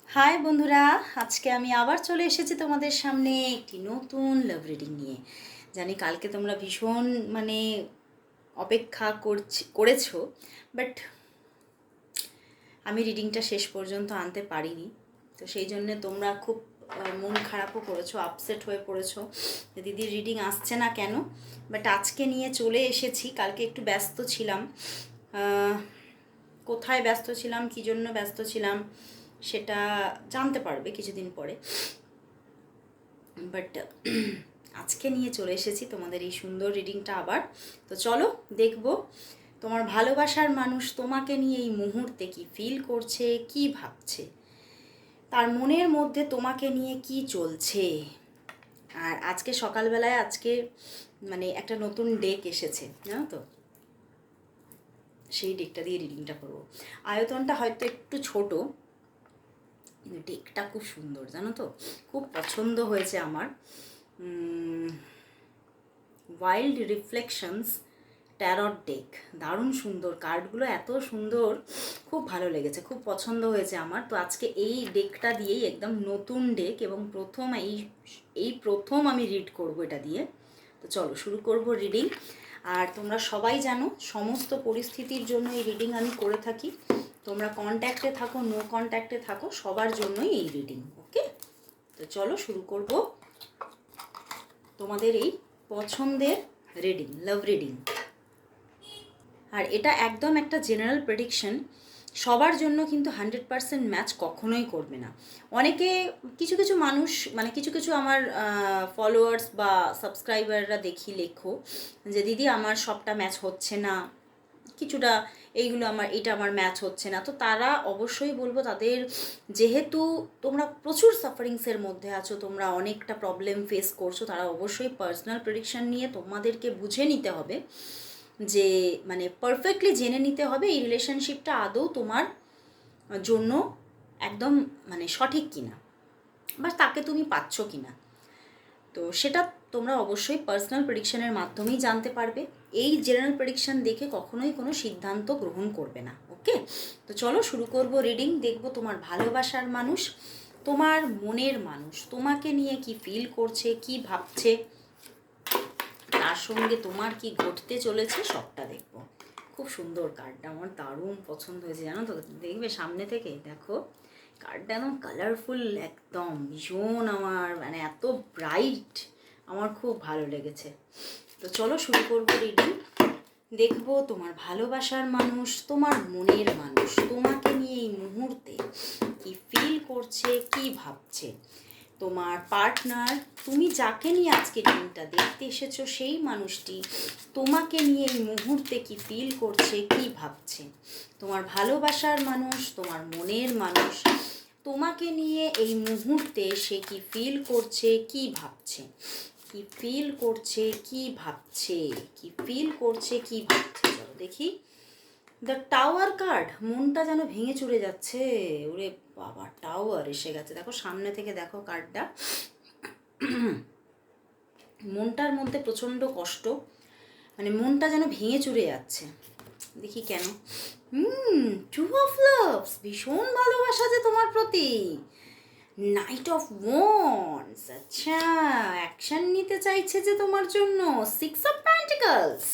High বন্ধুরা, আজকে আমি আবার চলে এসেছি তোমাদের সামনে একটি নতুন লাভ রিডিং নিয়ে। জানি কালকে তোমরা ভীষণ অপেক্ষা করেছো, বাট আমি রিডিংটা শেষ পর্যন্ত আনতে পারিনি। তো সেই জন্যে তোমরা খুব মন খারাপও করেছো, আপসেট হয়ে পড়েছো দিদির রিডিং আসছে না কেন। বাট আজকে নিয়ে চলে এসেছি। কালকে একটু ব্যস্ত ছিলাম, কোথায় ব্যস্ত ছিলাম, কী জন্য ব্যস্ত ছিলাম সেটা জানতে পারবে কিছুদিন পরে। বাট আজকে নিয়ে চলে এসেছি তোমাদের এই সুন্দর রিডিংটা আবার। তো চলো দেখবো তোমার ভালোবাসার মানুষ তোমাকে নিয়ে এই মুহূর্তে কি ফিল করছে, কি ভাবছে, তার মনের মধ্যে তোমাকে নিয়ে কি চলছে। আর আজকে সকালবেলায় একটা নতুন ডেক এসেছে, জানো তো, সেই ডেকটা দিয়ে রিডিংটা করবো। আয়তনটা হয়তো একটু ছোট, কিন্তু ডেকটা খুব সুন্দর, জানো তো, খুব পছন্দ হয়েছে আমার। ওয়াইল্ড রিফ্লেকশনস ট্যারট ডেক, দারুণ সুন্দর কার্ডগুলো, এত সুন্দর, খুব ভালো লেগেছে, খুব পছন্দ হয়েছে আমার। তো আজকে এই ডেকটা দিয়েই, একদম নতুন ডেক, এবং প্রথম আমি রিড করব এটা দিয়ে। তো চলো শুরু করব রিডিং। আর তোমরা সবাই জানো সমস্ত পরিস্থিতির জন্য এই রিডিং আমি করে থাকি। তোমরা কন্ট্যাক্টে থাকো, নো কন্ট্যাক্টে থাকো, সবার জন্যই এই রিডিং। ওকে, তো চলো শুরু করব তোমাদের এই পছন্দের রিডিং, লাভ রিডিং। আর এটা একদম একটা জেনারেল প্রেডিকশন, সবার জন্য কিন্তু 100% ম্যাচ কখনোই করবে না। অনেকে, কিছু কিছু মানুষ, কিছু কিছু আমার ফলোয়ার্স বা সাবস্ক্রাইবাররা দেখি লেখো যে দিদি আমার সবটা ম্যাচ হচ্ছে না, কিছুটা এটা আমার ম্যাচ হচ্ছে না। তো তারা অবশ্যই বলবো, তাদের যেহেতু তোমরা প্রচুর সাফারিংসের মধ্যে আছো, তোমরা অনেকটা প্রবলেম ফেস করছো, তারা অবশ্যই পার্সোনাল প্রেডিকশন নিয়ে তোমাদেরকে বুঝে নিতে হবে, যে পারফেক্টলি জেনে নিতে হবে এই রিলেশনশিপটা আদৌ তোমার জন্য একদম সঠিক কিনা, বা তাকে তুমি পাচ্ছ কিনা। তো সেটা তোমরা অবশ্যই পার্সোনাল প্রেডিকশনের মাধ্যমেই জানতে পারবে। এই জেনারেল প্রেডিকশন দেখে কখনোই কোনো সিদ্ধান্ত গ্রহণ করবে না। ওকে, তো চলো শুরু করব রিডিং। দেখবো তোমার ভালোবাসার মানুষ, তোমার মনের মানুষ তোমাকে নিয়ে কি ফিল করছে, কি ভাবছে, তার সঙ্গে তোমার কি ঘটতে চলেছে, সবটা দেখবো। খুব সুন্দর কার্ডটা, আমার দারুণ পছন্দ হয়েছে, জানো তো। দেখবে সামনে থেকে দেখো, কার্ডটা একদম কালারফুল, একদম ভীষণ, আমার এত ব্রাইট, আমার খুব ভালো লেগেছে। তো চলো শুরু করবো রিডিং। দেখবো তোমার ভালোবাসার মানুষ, তোমার মনের মানুষ তোমাকে নিয়ে এই মুহূর্তে কি ফিল করছে, কি ভাবছে। তোমার পার্টনার, তুমি যাকে নিয়ে আজকে দিনটা দেখতে এসেছো, সেই মানুষটি তোমাকে নিয়ে এই মুহূর্তে কি ফিল করছে, কি ভাবছে। তোমার ভালোবাসার মানুষ, তোমার মনের মানুষ তোমাকে নিয়ে এই মুহূর্তে সে কি ফিল করছে, কি ভাবছে, কি ফিল করছে, কি ভাবছে, কি ফিল করছে, কি ভাবছে। চলো দেখি। দ্য টাওয়ার কার্ড, মনটা যেন ভেঙে চুরে যাচ্ছে। ওরে বাবা, টাওয়ার এসে গেছে, দেখো সামনে থেকে দেখো কার্ডটা। মনটার মধ্যে প্রচণ্ড কষ্ট, মনটা যেন ভেঙে চুরে যাচ্ছে। দেখি কেন। টু অফ লাভস, ভীষণ ভালোবাসা যে তোমার প্রতি। নাইট অফ ওয়ান্ডস, আচ্ছা অ্যাকশন নিতে চাইছে যে তোমার জন্য। Six of pentacles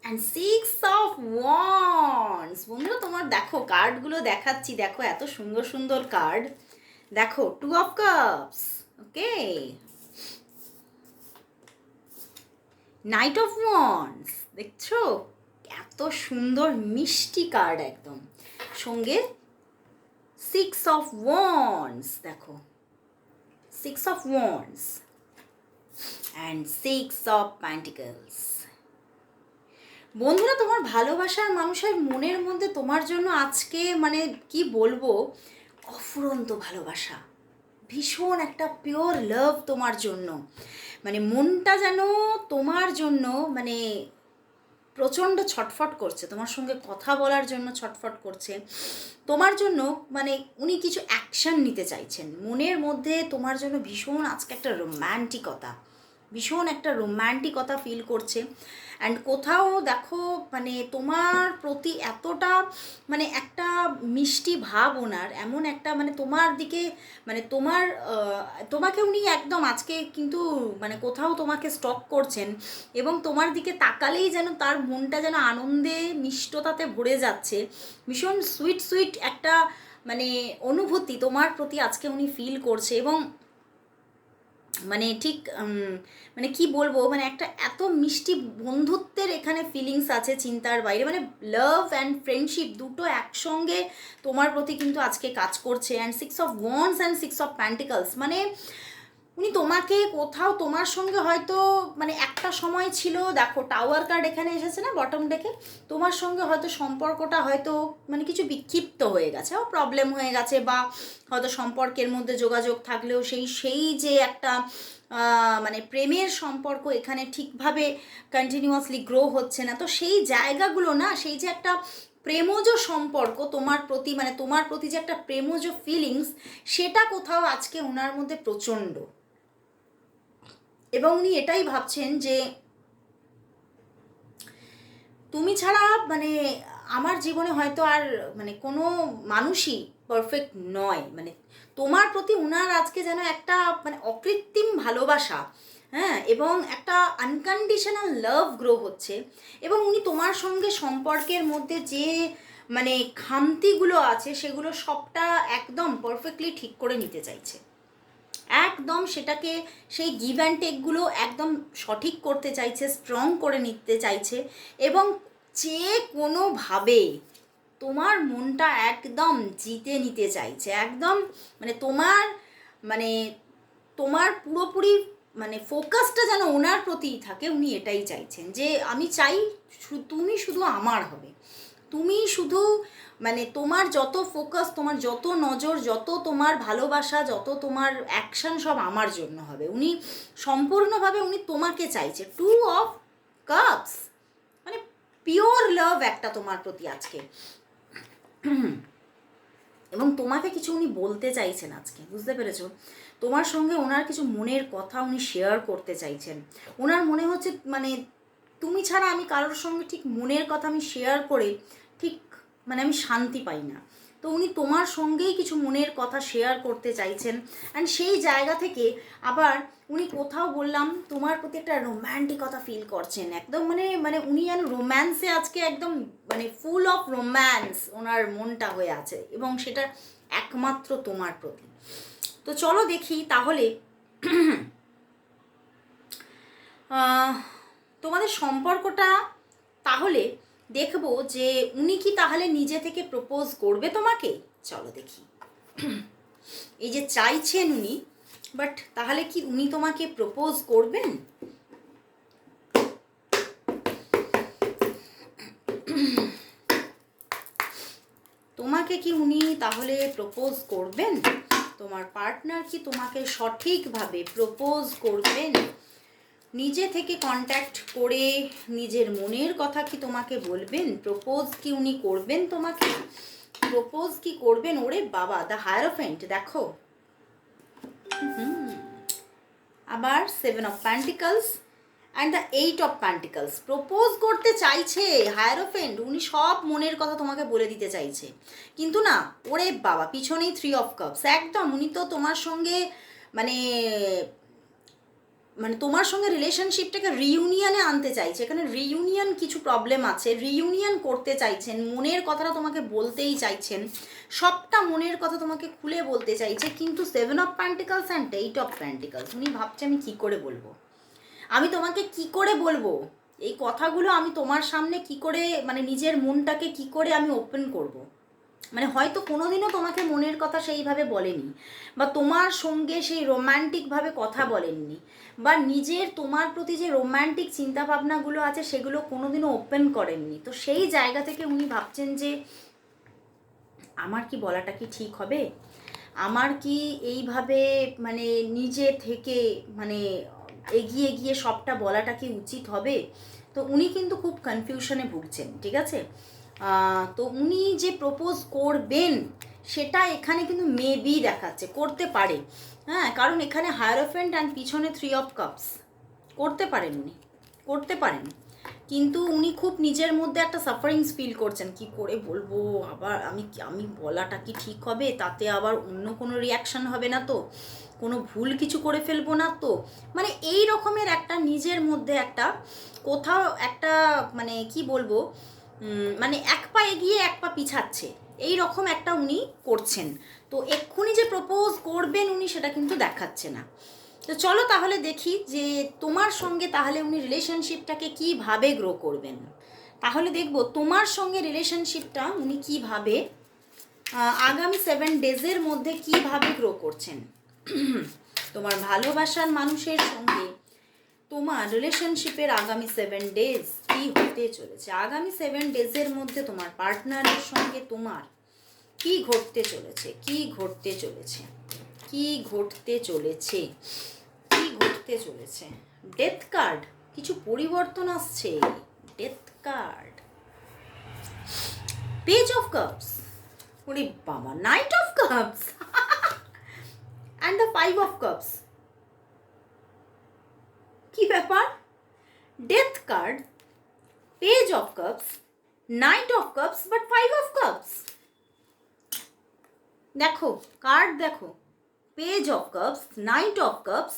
and six of wands. বন্ধুরা তোমার দেখো কার্ডগুলো দেখাচ্ছি, দেখো এত সুন্দর সুন্দর কার্ড। দেখো two of cups, okay, knight of wands, দেখছো এত সুন্দর মিষ্টি কার্ড একদম। সঙ্গে সিক্স অফ ওয়ান্ডস, দেখো six of wands and six of pentacles. বন্ধুরা তোমার ভালোবাসার মানুষের মনের মধ্যে তোমার জন্য আজকে কি বলবো, অফুরন্ত ভালোবাসা, ভীষণ একটা পিওর লাভ তোমার জন্য। মনটা যেন তোমার জন্য প্রচণ্ড ছটফট করছে, তোমার সঙ্গে কথা বলার জন্য ছটফট করছে। তোমার জন্য উনি কিছু অ্যাকশন নিতে চাইছেন মনের মধ্যে, তোমার জন্য ভীষণ আজকে একটা রোম্যান্টিকতা, ভীষণ একটা রোম্যান্টিকতা ফিল করছে। অ্যান্ড কোথাও দেখো মানে তোমার প্রতি এতটা মানে একটা মিষ্টি ভাব ওনার, এমন একটা মানে তোমার দিকে মানে তোমাকে উনি একদম আজকে কিন্তু মানে কোথাও তোমাকে স্টক করছেন, এবং তোমার দিকে তাকালেই যেন তার মনটা যেন আনন্দে মিষ্টতাতে ভরে যাচ্ছে। ভীষণ সুইট সুইট একটা মানে অনুভূতি তোমার প্রতি আজকে উনি ফিল করছে। এবং মানে ঠিক মানে কি বলবো, মানে একটা এত মিষ্টি বন্ধুত্বের এখানে ফিলিংস আছে চিন্তার বাইরে, মানে লাভ অ্যান্ড ফ্রেন্ডশিপ দুটো একসঙ্গে তোমার প্রতি কিন্তু আজকে কাজ করছে। And 6 of Wands and 6 of Pentacles, মানে উনি তোমাকে কোথাও তোমার সঙ্গে হয়তো মানে একটা সময় ছিল, দেখো টাওয়ার কার্ড এখানে এসেছে না বটম ডেকে, তোমার সঙ্গে হয়তো সম্পর্কটা হয়তো মানে কিছু বিক্ষিপ্ত হয়ে গেছে, ও প্রবলেম হয়ে গেছে, বা হয়তো সম্পর্কের মধ্যে যোগাযোগ থাকলেও সেই সেই যে একটা মানে প্রেমের সম্পর্ক এখানে ঠিকভাবে কন্টিনিউয়াসলি গ্রো হচ্ছে না। তো সেই জায়গাগুলো না, সেই যে একটা প্রেমজ সম্পর্ক তোমার প্রতি, মানে তোমার প্রতি যে একটা প্রেমজ ফিলিংস, সেটা কোথাও আজকে ওনার মধ্যে প্রচণ্ড। এবং উনি এটাই ভাবছেন যে তুমি ছাড়া মানে আমার জীবনে হয়তো আর মানে কোনো মানুষই পারফেক্ট নয়, মানে তোমার প্রতি উনার আজকে যেন একটা মানে অকৃত্রিম ভালোবাসা, হ্যাঁ, এবং একটা আনকন্ডিশনাল লাভ গ্রো হচ্ছে। এবং উনি তোমার সঙ্গে সম্পর্কের মধ্যে যে মানে খামতিগুলো আছে সেগুলো সবটা একদম পারফেক্টলি ঠিক করে নিতে চাইছে, একদম সেটাকে সেই গিভ অ্যান্ড টেকগুলো একদম সঠিক করতে চাইছে, স্ট্রং করে নিতে চাইছে, এবং যে কোনোভাবে তোমার মনটা একদম জিতে নিতে চাইছে, একদম মানে মানে তোমার পুরোপুরি মানে ফোকাসটা যেন ওনার প্রতিই থাকে। উনি এটাই চাইছেন যে আমি চাই তুমি শুধু আমার হবে, তুমি শুধু মানে তোমার যত ফোকাস, তোমার যত নজর, যত তোমার ভালোবাসা, যত তোমার অ্যাকশন সব আমার জন্য হবে। উনি সম্পূর্ণভাবে উনি তোমাকে চাইছে। 2 of Cups, মানে পিওর লাভ একটা তোমার প্রতি আজকে। এবং তোমাকে কিছু উনি বলতে চাইছেন আজকে, বুঝতে পেরেছো? তোমার সঙ্গে ওনার কিছু মনের কথা উনি শেয়ার করতে চাইছেন। ওনার মনে হচ্ছে মানে তুমি ছাড়া আমি কারোর সঙ্গে ঠিক মনের কথা আমি শেয়ার করে ঠিক মানে আমি শান্তি পাই না। তো উনি তোমার সঙ্গেই কিছু মনের কথা শেয়ার করতে চাইছেন। অ্যান্ড সেই জায়গা থেকে আবার উনি কোথাও বললাম তোমার প্রতি একটা রোম্যান্টিকতা ফিল করছেন, একদম মানে মানে উনি যেন রোম্যান্সে আজকে একদম মানে ফুল অফ রোম্যান্স ওনার মনটা হয়ে আছে, এবং সেটা একমাত্র তোমার প্রতি। তো চলো দেখি তাহলে তোমাদের সম্পর্কটা, তাহলে দেখবো যে উনি কি তাহলে নিজে থেকে প্রপোজ করবে তোমাকে। চলো দেখি, এই যে চাইছেন উনি, বাট তাহলে কি উনি তোমাকে প্রপোজ করবেন? তোমাকে কি উনি তাহলে প্রপোজ করবেন? তোমার পার্টনার কি তোমাকে সঠিকভাবে প্রপোজ করবেন? নিজে থেকে কন্ট্যাক্ট করে নিজের মনের কথা কি তোমাকে বলবেন? প্রপোজ কি উনি করবেন তোমাকে? প্রপোজ কি করবেন? ওরে বাবা, দ্য হায়ারোফেন্ট দেখো, আবার 7 of Pentacles and the 8 of Pentacles। Propose করতে চাইছে হায়ারোফেন্ট, উনি সব মনের কথা তোমাকে বলে দিতে চাইছে, কিন্তু না, ওরে বাবা, পিছনেই 3 of Cups। একদম উনি তো তোমার সঙ্গে মানে মানে তোমার সঙ্গে রিলেশনশিপটাকে রিইউনিয়নে আনতে চাইছে। এখানে রিইউনিয়ন কিছু প্রবলেম আছে, রিইউনিয়ন করতে চাইছেন, মনের কথাটা তোমাকে বলতেই চাইছেন, সবটা মনের কথা তোমাকে খুলে বলতে চাইছে। কিন্তু 7 of Pentacles and 8 of Pentacles, উনি ভাবছে আমি কি করে বলবো, আমি তোমাকে কি করে বলবো এই কথাগুলো, আমি তোমার সামনে কি করে মানে নিজের মনটাকে কি করে আমি ওপেন করব। মানে হয়তো কোনোদিনও তোমাকে মনের কথা সেইভাবে বলেনি, বা তোমার সঙ্গে সেই রোম্যান্টিকভাবে কথা বলেননি, বা নিজের তোমার প্রতি যে রোম্যান্টিক চিন্তাভাবনাগুলো আছে সেগুলো কোনোদিনও ওপেন করেননি। তো সেই জায়গা থেকে উনি ভাবছেন যে আমার কি বলাটা কি ঠিক হবে, আমার কি এইভাবে মানে নিজে থেকে মানে এগিয়ে গিয়ে সবটা বলাটা কি উচিত হবে। তো উনি কিন্তু খুব কনফিউশনে ভুগছেন, ঠিক আছে? তো উনি যে প্রপোজ করবেন সেটা এখানে কিন্তু মেবি দেখাচ্ছে, করতে পারে, হ্যাঁ, কারণ এখানে হায়ারোফেন্ট অ্যান্ড পিছনে 3 of Cups, করতে পারেন উনি, করতে পারেন। কিন্তু উনি খুব নিজের মধ্যে একটা সাফারিংস ফিল করছেন, কি করে বলবো, আবার আমি বলাটা কি ঠিক হবে, তাতে আবার অন্য কোনো রিয়াকশন হবে না তো, কোনো ভুল কিছু করে ফেলবো না তো, মানে এই রকমের একটা নিজের মধ্যে একটা কোথাও একটা মানে কি বলবো, মানে এক পা এগিয়ে এক পা পিছাচ্ছে, এই রকম একটা উনি করছেন। তো এক্ষুনি যে প্রপোজ করবেন উনি, সেটা কিন্তু দেখাচ্ছে না। তো চলো তাহলে দেখি যে তোমার সঙ্গে তাহলে উনি রিলেশনশিপটাকে কীভাবে গ্রো করবেন। তাহলে দেখব তোমার সঙ্গে রিলেশনশিপটা উনি কীভাবে আগামী 7 ডেজের মধ্যে কীভাবে গ্রো করছেন। তোমার ভালোবাসার মানুষের সঙ্গে তোমার রিলেশনশিপের আগামী 7 ডেজ কী হতে চলেছে, আগামী 7 ডেজের মধ্যে তোমার পার্টনারের সঙ্গে তোমার কি ঘটতে চলেছে, কি ঘটতে চলেছে, কি ঘটতে চলেছে, কি ঘটতে চলেছে। ডেথ কার্ড, কিছু পরিবর্তন আসছে। Death card, page of cups, ওরে বাবা, night of cups and the 5 of cups. কি ব্যাপার, death card, page of cups, night of cups, but 5 of cups. দেখো কার্ড, দেখো page of cups, night of cups,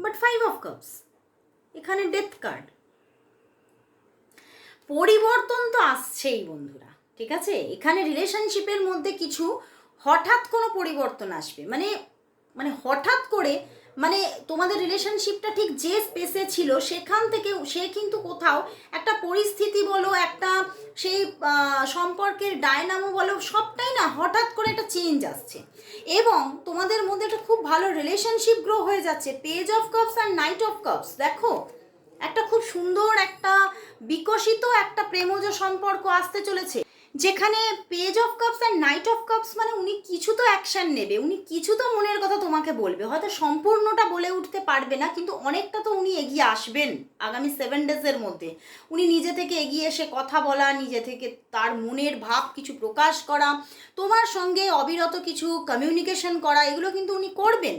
but 5 of cups, এখানে death card. পরিবর্তন তো আসছেই বন্ধুরা, ঠিক আছে। এখানে রিলেশনশিপের মধ্যে কিছু হঠাৎ কোনো পরিবর্তন আসবে, মানে মানে হঠাৎ করে, মানে তোমাদের রিলেশনশিপটা ঠিক যে স্পেসে ছিল সেখান থেকে সে কিন্তু কোথাও একটা পরিস্থিতি বলো, একটা সেই সম্পর্কের ডায়নামো বলো, সবটাই না হঠাৎ করে একটা চেঞ্জ আসছে, এবং তোমাদের মধ্যে একটা খুব ভালো রিলেশনশিপ গ্রো হয়ে যাচ্ছে। পেজ অফ কাপস আর নাইট অফ কাপস, দেখো একটা খুব সুন্দর একটা বিকশিত একটা প্রেমজ সম্পর্ক আসতে চলেছে, যেখানে পেজ অফ কাপস আর নাইট অফ কাপস মানে উনি কিছু তো অ্যাকশন নেবে, উনি কিছু তো মনের কথা তোমাকে বলবে, হয়তো সম্পূর্ণটা বলে উঠতে পারবে না, কিন্তু অনেকটা তো উনি এগিয়ে আসবেন আগামী 7 ডেজের মধ্যে। উনি নিজে থেকে এগিয়ে এসে কথা বলা, নিজে থেকে তার মনের ভাব কিছু প্রকাশ করা, তোমার সঙ্গে অবিরত কিছু কমিউনিকেশন করা, এগুলো কিন্তু উনি করবেন,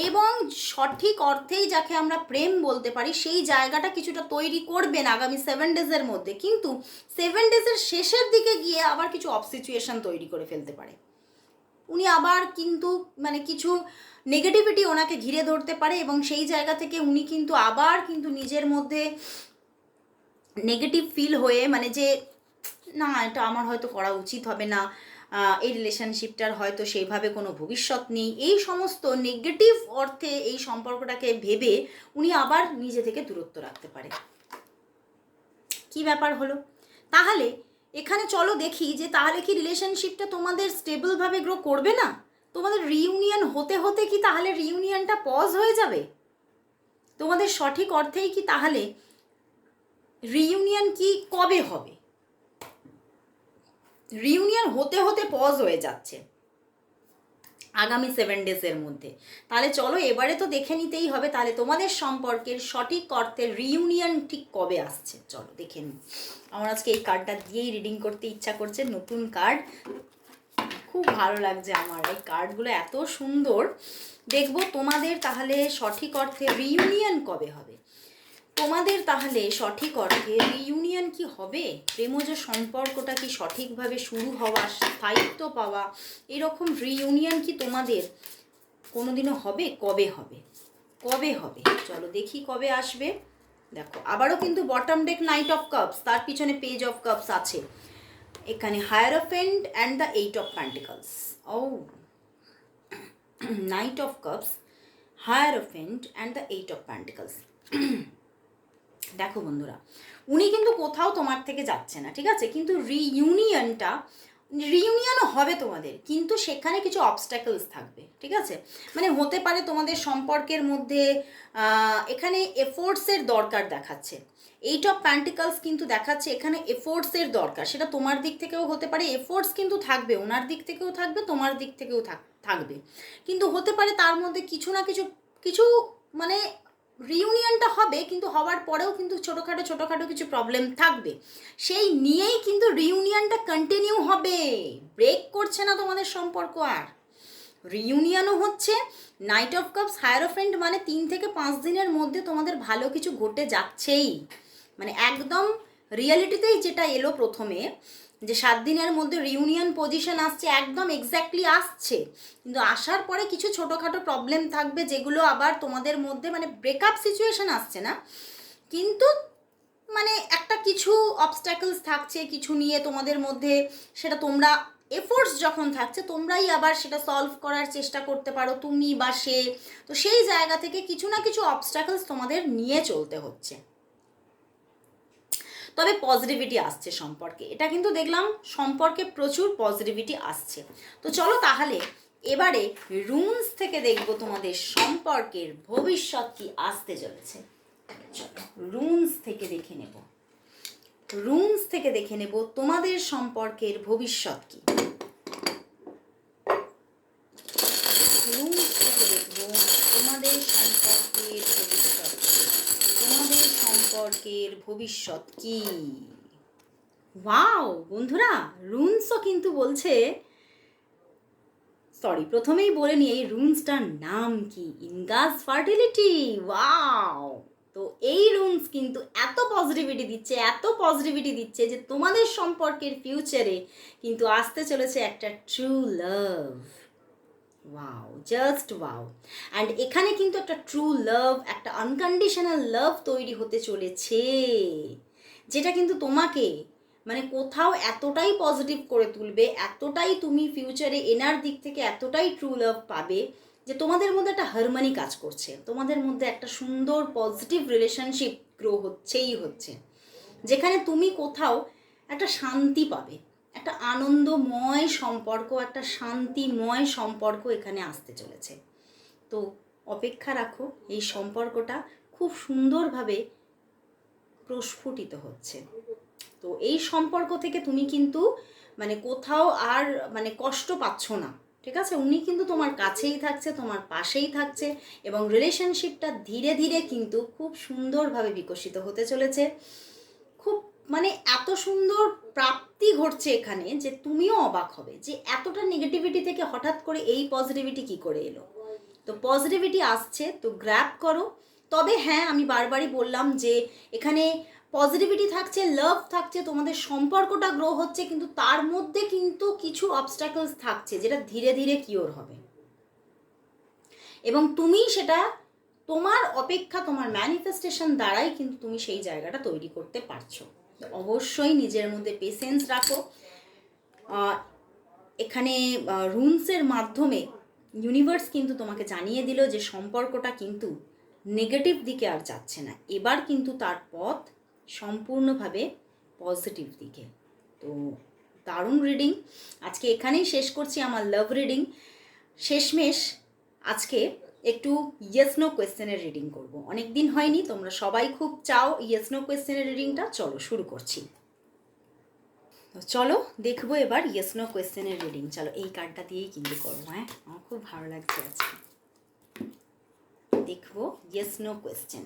এবং সঠিক অর্থেই যাকে আমরা প্রেম বলতে পারি সেই জায়গাটা কিছুটা তৈরি করবেন আগামী 7 ডেজের মধ্যে। কিন্তু 7 ডেজের শেষের দিকে গিয়ে আবার কিছু অফ সিচুয়েশন তৈরি করে ফেলতে পারে উনি, আবার কিন্তু মানে কিছু নেগেটিভিটি ওনাকে ঘিরে ধরতে পারে, এবং সেই জায়গা থেকে উনি কিন্তু আবার কিন্তু নিজের মধ্যে নেগেটিভ ফিল হয়ে, মানে যে না এটা আমার হয়তো করা উচিত হবে না, এই রিলেশনশিপটার হয়তো সেইভাবে কোনো ভবিষ্যৎ নেই, এই সমস্ত নেগেটিভ অর্থে এই সম্পর্কটাকে ভেবে উনি আবার নিজে থেকে দূরত্ব রাখতে পারে। কি ব্যাপার হলো তাহলে এখানে, চলো দেখি যে তাহলে কি রিলেশনশিপটা তোমাদের স্টেবলভাবে গ্রো করবে না, তোমাদের রিইউনিয়ন হতে হতে কি তাহলে রিইউনিয়নটা পজ হয়ে যাবে, তোমাদের সঠিক অর্থেই কি তাহলে রিইউনিয়ন কি কবে হবে, রিইউনিয়ন হতে হতে পজ হয়ে যাচ্ছে আগামী 7 ডেজের মধ্যে। তাহলে চলো এবারে তো দেখে নিতেই হবে তাহলে তোমাদের সম্পর্কের সঠিক অর্থে রিইউনিয়ন ঠিক কবে আসছে, চলো দেখে নিই। আমার আজকে এই কার্ডটা দিয়েই রিডিং করতে ইচ্ছা করছে, নতুন কার্ড, খুব ভালো লাগছে আমার এই কার্ডগুলো, এত সুন্দর। দেখবো তোমাদের তাহলে সঠিক অর্থে রিইউনিয়ন কবে হবে, তোমাদের তাহলে সঠিক অর্থে রিইউনিয়ন কি হবে, প্রেমজ সম্পর্কটা কি সঠিকভাবে শুরু হওয়া, স্থায়িত্ব পাওয়া, এরকম রিইউনিয়ন কি তোমাদের কোনোদিনও হবে, কবে হবে, কবে হবে, চলো দেখি কবে আসবে। দেখো আবারও কিন্তু bottom deck knight of cups, তার পিছনে পেজ অফ কাপস আছে, এখানে hierophant and the 8 of pentacles. ও knight of cups, hierophant and the 8 of pentacles. দেখো বন্ধুরা, উনি কিন্তু কোথাও তোমার থেকে যাচ্ছে না, ঠিক আছে, কিন্তু রিইউনিয়নও হবে তোমাদের, কিন্তু সেখানে কিছু অবস্ট্যাকলস থাকবে, ঠিক আছে, মানে হতে পারে তোমাদের সম্পর্কের মধ্যে এখানে এফোর্টসের দরকার দেখাচ্ছে, 8 অফ প্যান্টিকলস কিন্তু দেখাচ্ছে এখানে এফোর্টসের দরকার, সেটা তোমার দিক থেকেও হতে পারে, এফোর্টস কিন্তু থাকবে, ওনার দিক থেকেও থাকবে, তোমার দিক থেকেও থাকবে, কিন্তু হতে পারে তার মধ্যে কিছু না কিছু মানে রিইউনিয়নটা হবে, কিন্তু হওয়ার পরেও কিন্তু ছোটোখাটো কিছু প্রবলেম থাকবে, সেই নিয়েই কিন্তু রিইউনিয়নটা কন্টিনিউ হবে, ব্রেক করছে না তোমাদের সম্পর্ক, আর রিইউনিয়নও হচ্ছে। নাইট অফ কাপস হায়ারোফেন্ট মানে 3 থেকে 5 দিনের মধ্যে তোমাদের ভালো কিছু ঘটে যাচ্ছেই, মানে একদম রিয়েলিটিতেই যেটা এলো প্রথমে, যে 7 দিনের মধ্যে রিউনিয়ন পজিশন আসছে, একদম এক্স্যাক্টলি আসছে, কিন্তু আসার পরে কিছু ছোটোখাটো প্রবলেম থাকবে, যেগুলো আবার তোমাদের মধ্যে মানে ব্রেকআপ সিচুয়েশন আসছে না, কিন্তু মানে একটা কিছু অবস্ট্যাকলস থাকছে কিছু নিয়ে তোমাদের মধ্যে, সেটা তোমরা এফোর্টস যখন থাকছে তোমরাই আবার সেটা সলভ করার চেষ্টা করতে পারো, তুমি বা সে। তো সেই জায়গা থেকে কিছু না কিছু অবস্ট্যাকলস তোমাদের নিয়ে চলতে হচ্ছে, তবে পজিটিভিটি আসছে সম্পর্কে, এটা কিন্তু দেখলাম সম্পর্কে প্রচুর পজিটিভিটি আসছে। তো চলো তাহলে এবারে রুনস থেকে দেখবো তোমাদের সম্পর্কের ভবিষ্যৎ কি আসতে চলেছে। চলো রুনস থেকে দেখে নেব, রুনস থেকে দেখে নেব তোমাদের সম্পর্কের ভবিষ্যৎ কি। রুনস থেকে দেখবো তোমাদের সম্পর্কের ভবিষ্যৎ কি, তোমাদের সম্পর্কের ভবিষ্যৎ কি। ওয়াও বন্ধুরা, রুনসও কিন্তু বলছে, সরি প্রথমেই বলে নিই এই রুনসটার নাম কি, ইনগাস ফার্টিলিটি। ওয়াও, তো এই রুনস কিন্তু এত পজিটিভিটি দিচ্ছে, এত পজিটিভিটি দিচ্ছে যে তোমাদের সম্পর্কের ফিউচারে কিন্তু আসতে চলেছে একটা true love. Wow, just wow. And এখানে কিন্তু একটা ট্রু লাভ, একটা আনকন্ডিশনাল লাভ তৈরি হতে চলেছে, যেটা কিন্তু তোমাকে মানে কোথাও এতটাই পজিটিভ করে তুলবে, এতটাই তুমি ফিউচারে এনার দিক থেকে এতটাই ট্রু লাভ পাবে যে তোমাদের মধ্যে একটা হারমোনি কাজ করছে, তোমাদের মধ্যে একটা সুন্দর পজিটিভ রিলেশনশিপ গ্রো হচ্ছেই হচ্ছে, যেখানে তুমি কোথাও একটা শান্তি পাবে, একটা আনন্দময় সম্পর্ক, একটা শান্তিময় সম্পর্ক এখানে আসতে চলেছে। তো অপেক্ষা রাখো, এই সম্পর্কটা খুব সুন্দরভাবে প্রস্ফুটিত হচ্ছে। তো এই সম্পর্ক থেকে তুমি কিন্তু মানে কোথাও আর মানে কষ্ট পাচ্ছ না, ঠিক আছে? উনি কিন্তু তোমার কাছেই থাকছে, তোমার পাশেই থাকছে, এবং রিলেশনশিপটা ধীরে ধীরে কিন্তু খুব সুন্দরভাবে বিকশিত হতে চলেছে। খুব মানে এত সুন্দর প্রাপ্তি ঘটছে এখানে যে তুমিও অবাক হবে যে এতটা নেগেটিভিটি থেকে হঠাৎ করে এই পজিটিভিটি কি করে এলো। তো পজিটিভিটি আসছে, তো গ্র্যাব করো। তবে হ্যাঁ, আমি বারবারই বললাম যে এখানে পজিটিভিটি থাকছে, লাভ থাকছে, তোমাদের সম্পর্কটা গ্রো হচ্ছে, কিন্তু তার মধ্যে কিন্তু কিছু অবস্ট্যাকলস থাকছে যেটা ধীরে ধীরে কিওর হবে, এবং তুমি সেটা তোমার অপেক্ষা, তোমার ম্যানিফেস্টেশন দ্বারাই কিন্তু তুমি সেই জায়গাটা তৈরি করতে পারছো। অবশ্যই নিজের মধ্যে পেশেন্স রাখো। এখানে রুনসের মাধ্যমে ইউনিভার্স কিন্তু তোমাকে জানিয়ে দিল যে সম্পর্কটা কিন্তু নেগেটিভ দিকে আর যাচ্ছে না, এবার কিন্তু তার পথ সম্পূর্ণভাবে পজিটিভ দিকে। তো দারুণ রিডিং, আজকে এখানেই শেষ করছি আমার লাভ রিডিং। শেষমেশ আজকে একটু ইয়েস নো কোয়েশ্চেনের রিডিং করব, অনেক দিন হয়নি, তোমরা সবাই খুব চাও ইয়েস নো কোয়েশ্চেনের রিডিংটা। চলো শুরু করছি। তো চলো দেখবো এবার ইয়েস নো কোয়েশ্চেনের রিডিং। চলো এই কার্ডটা দিয়েই কিন্তু করবো, হ্যাঁ আমার খুব ভালো লাগছে আজকে। দেখবো ইয়েস নো কোয়েশ্চেন।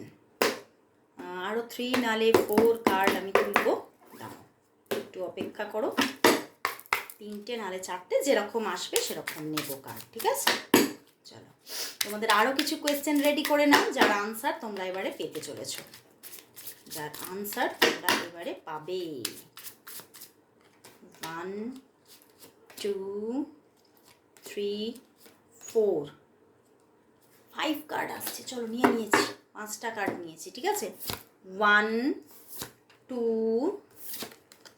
আরও 3 নালে 4 কার্ড আমি তুলবো, দাও একটু অপেক্ষা করো। 3টে নালে 4টে, যেরকম আসবে সেরকম নেবো কার্ড, ঠিক আছে? চলো তোমাদের আরও কিছু কোয়েশ্চেন রেডি করে নাও, যার আনসার তোমরা এবারে পেতে চলেছো, যার আনসার তোমরা এবারে পাবে। 1 2 3 4 5 কার্ড আসছে। চলো নিয়েছি, 5টা কার্ড নিয়েছি, ঠিক আছে? 1 2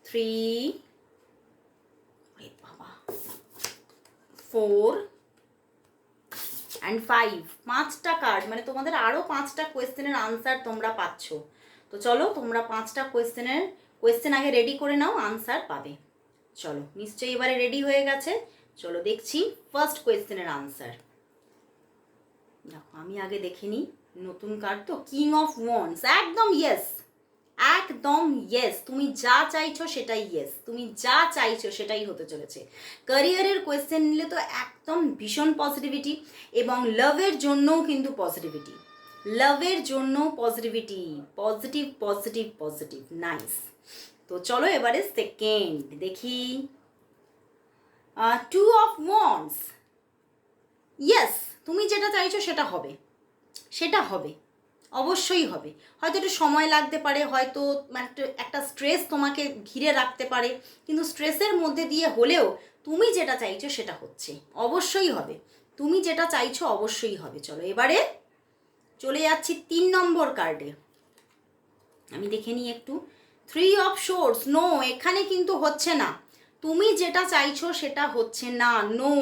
3 বাবা 4 অ্যান্ড 5, 5টা কার্ড, মানে তোমাদের আরও 5টা কোয়েশ্চেনের আনসার তোমরা পাচ্ছ। তো চলো তোমরা 5টা কোয়েশ্চেন আগে রেডি করে নাও, আনসার পাবে। চলো নিশ্চয়ই এবারে রেডি হয়ে গেছে। চলো দেখছি ফার্স্ট কোয়েশ্চেনের আনসার। দেখো আমি আগে দেখে নিই, নতুন কার্ড তো, কিং অফ ওয়ান্ডস। একদম ইয়েস, একদম ইয়েস, তুমি যা চাইছো সেটাই ইয়েস, তুমি যা চাইছো সেটাই হতে চলেছে। ক্যারিয়ারের কোয়েশ্চেন নিলে তো একদম ভীষণ পজিটিভিটি, এবং লাভের জন্যও কিন্তু পজিটিভিটি, লাভের জন্য positivity, positive positive positive, nice. তো চলো এবারে সেকেন্ড দেখি। 2 অফ ওয়ান্ডস। ইয়েস, তুমি যেটা চাইছো সেটা হবে, সেটা হবে। অবশ্যই হবে। হয়তো একটু সময় লাগতে পারে, হয়তো একটা স্ট্রেস তোমাকে ঘিরে রাখতে পারে, কিন্তু স্ট্রেসের মধ্যে দিয়ে হলেও তুমি যেটা চাইছো সেটা হচ্ছে, অবশ্যই হবে। তুমি যেটা চাইছো অবশ্যই হবে। চলো এবারে চলে যাচ্ছি 3 নম্বর কার্ডে। আমি দেখে নিই একটু। 3 অফ সোর্স। নো, এখানে কিন্তু হচ্ছে না। তুমি যেটা চাইছো সেটা হচ্ছে না। নো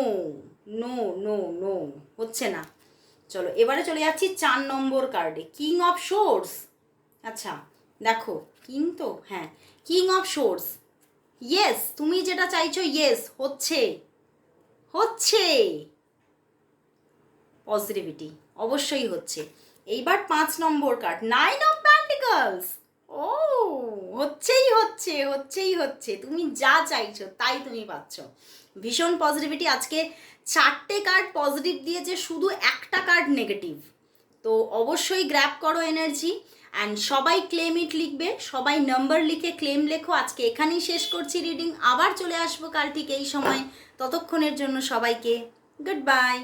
নো নো নো, হচ্ছে না। চলো এবারে চলে যাচ্ছি 4 নম্বর কার্ডে, কিং অফ সোর্স। আচ্ছা দেখো, কিং তো, হ্যাঁ, কিং অফ সোর্স। ইয়েস, তুমি যেটা চাইছো ইয়েস হচ্ছে, হচ্ছে পজিটিভিটি, অবশ্যই হচ্ছে। এইবার 5 নম্বর কার্ড, 9 অফ প্যান্টিকলস। ও, হচ্ছেই হচ্ছে, হচ্ছেই হচ্ছে। তুমি যা চাইছো তাই তুমি পাচ্ছ। ভীষণ পজিটিভিটি। আজকে 4টে কার্ড পজিটিভ দিয়েছে, শুধু একটা কার্ড নেগেটিভ। তো অবশ্যই গ্র্যাব করো এনার্জি অ্যান্ড সবাই ক্লেম ইট লিখবে, সবাই নাম্বার লিখে ক্লেম লেখো। আজকে এখানেই শেষ করছি রিডিং, আবার চলে আসবো কাল ঠিক এই সময়। ততক্ষণের জন্য সবাইকে গুড বাই।